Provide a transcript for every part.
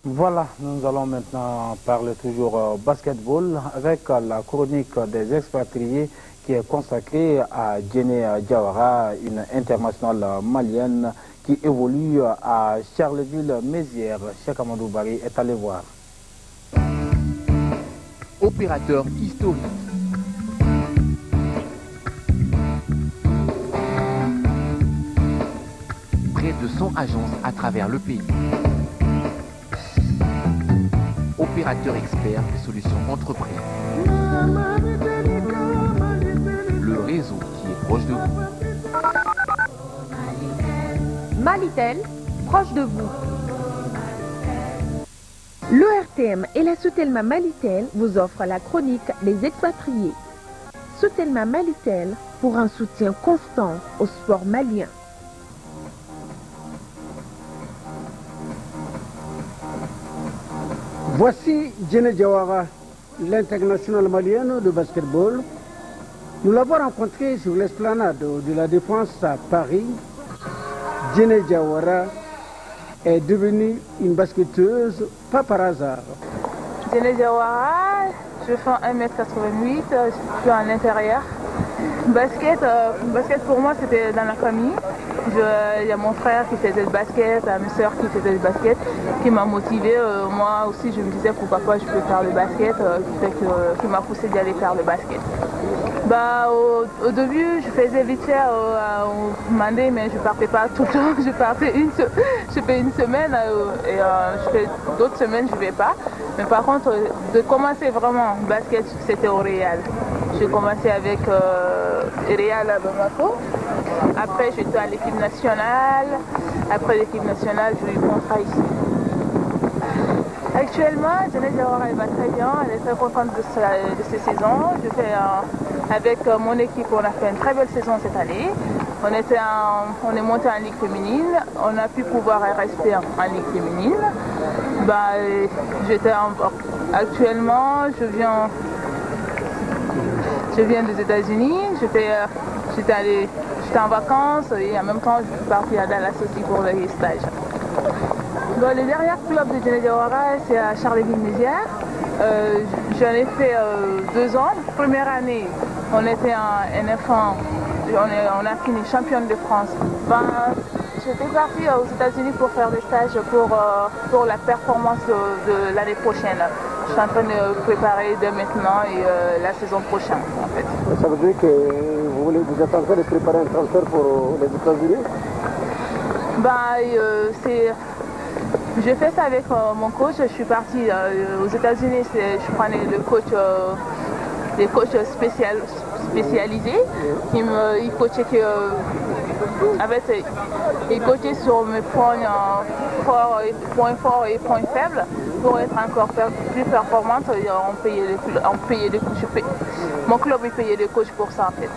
Voilà, nous allons maintenant parler toujours basketball avec la chronique des expatriés qui est consacrée à Djené Diawara, une internationale malienne qui évolue à Charleville-Mézières. Cheikh Amadou Bari est allé voir. Opérateur historique. Près de 100 agences à travers le pays. Opérateur expert des solutions entreprises. Le réseau qui est proche de vous. Malitel, proche de vous. L'ORTM et la Soutelma Malitel vous offrent la chronique des expatriés. Soutelma Malitel pour un soutien constant au sport malien. Voici Djené Diawara, l'international malienne de basketball. Nous l'avons rencontré sur l'esplanade de la Défense à Paris. Djené Diawara est devenue une basketteuse, pas par hasard. Djené Diawara, je fais 1m88, je suis en intérieur. Basket pour moi c'était dans la famille. Il y a mon frère qui faisait le basket, ma soeur qui faisait le basket, qui m'a motivée. Moi aussi je me disais pourquoi pas je peux faire le basket, qui m'a poussé d'y aller faire le basket. Au début je faisais vite fait au Mandé, mais je partais pas tout le temps, je fais une semaine et je fais d'autres semaines je vais pas. Mais par contre de commencer vraiment le basket c'était au Real. J'ai commencé avec Real à Bamako. Après, j'étais à l'équipe nationale. Après l'équipe nationale, j'ai eu le contrat ici. Actuellement, Djené Diawara va très bien. Elle est très contente de ces saisons. Avec mon équipe, on a fait une très belle saison cette année. On est monté en Ligue féminine. On a pu pouvoir rester en Ligue féminine. Actuellement, je viens des États-Unis. J'étais en vacances et en même temps je suis partie à Dallas aussi pour le stage. Le dernier club de Djené Diawara c'est à Charleville-Mézières. J'en ai fait 2 ans. Première année, on était en NF1, on a fini championne de France. J'étais partie aux États-Unis pour faire des stages pour la performance de l'année prochaine. Je suis en train de préparer dès maintenant et la saison prochaine en fait. Ça veut dire que vous êtes en train de préparer un transfert pour les États-Unis? J'ai fait ça avec mon coach. Je suis partie aux États-Unis. Je prenais des coachs spécialisés. Ils coachaient sur mes points forts et points faibles pour être encore plus performante. Mon club il payait des coachs pour ça en fait.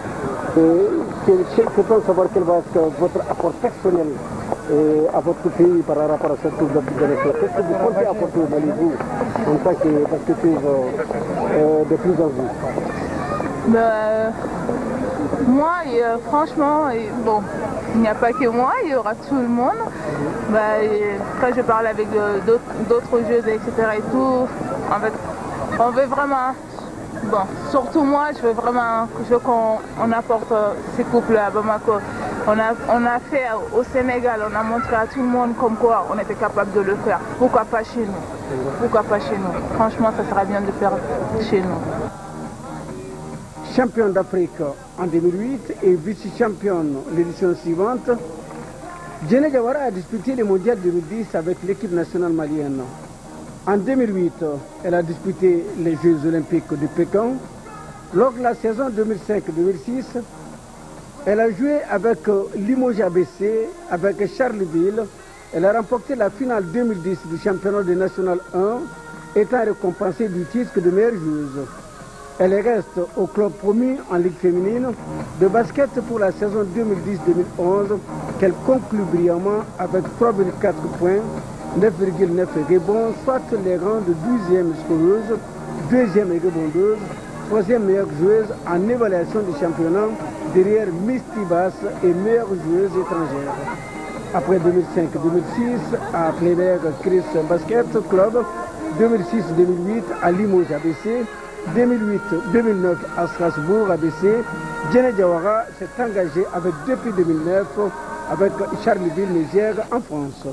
Je peux savoir quel va être votre apport personnel à votre pays par rapport à cette coupe d'Afrique. Qu'est-ce que vous comptez apporter au Mali, vous, en tant que basketteuse de plus en plus? Moi, franchement, bon, il n'y a pas que moi, il y aura tout le monde. Quand je parle avec d'autres joueuses, etc. et tout, en fait, on veut vraiment, bon, surtout moi, je veux qu'on apporte ces couples à Bamako. On a fait au Sénégal, on a montré à tout le monde comme quoi on était capable de le faire. Pourquoi pas chez nous? Pourquoi pas chez nous? Franchement, ça sera bien de faire chez nous. Championne d'Afrique en 2008 et vice-championne l'édition suivante, Djené Diawara a disputé le mondial 2010 avec l'équipe nationale malienne. En 2008, elle a disputé les Jeux olympiques de Pékin. Lors de la saison 2005-2006, elle a joué avec Limoges ABC, avec Charleville. Elle a remporté la finale 2010 du championnat de National 1, étant récompensée du titre de meilleure joueuse. Elle reste au club promu en Ligue féminine de basket pour la saison 2010-2011 qu'elle conclut brillamment avec 3,4 points, 9,9 rebonds, soit les rangs de 12e scoreuse, 2e rebondeuse, 3e meilleure joueuse en évaluation du championnat derrière Miss Tibas et meilleure joueuse étrangère. Après 2005-2006, à plein air Chris Basket Club. 2006-2008 à Limoges ABC. 2008-2009 à Strasbourg ABC. Djené Diawara s'est engagé avec depuis 2009 avec Charleville Niger en France.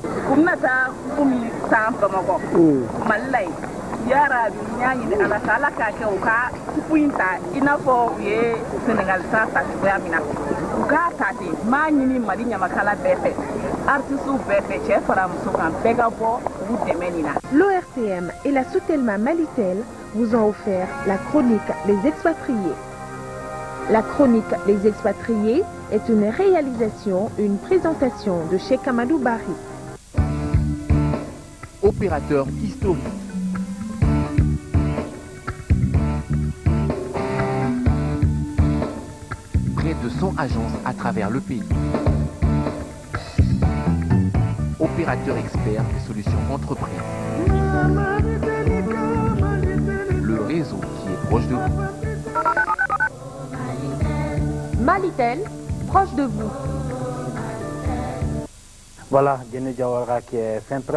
Yara dunia ni ala sala ka ke uka kuinta inafo ye Senegal sa ya mina uka tate manyini malinya makala befe artisu befe che fara musukan pega bo ou demenina. L'ORTM et la Soutelma Malitel vous ont offert la chronique Les Expatriés. La chronique Les Expatriés est une réalisation, une présentation de Cheikh Amadou Bari. Opérateur historique. Près de 100 agences à travers le pays. Opérateur expert des solutions entreprises. Le réseau qui est proche de vous. Malitel, proche de vous. Voilà, Djené Diawara qui est fin prêt.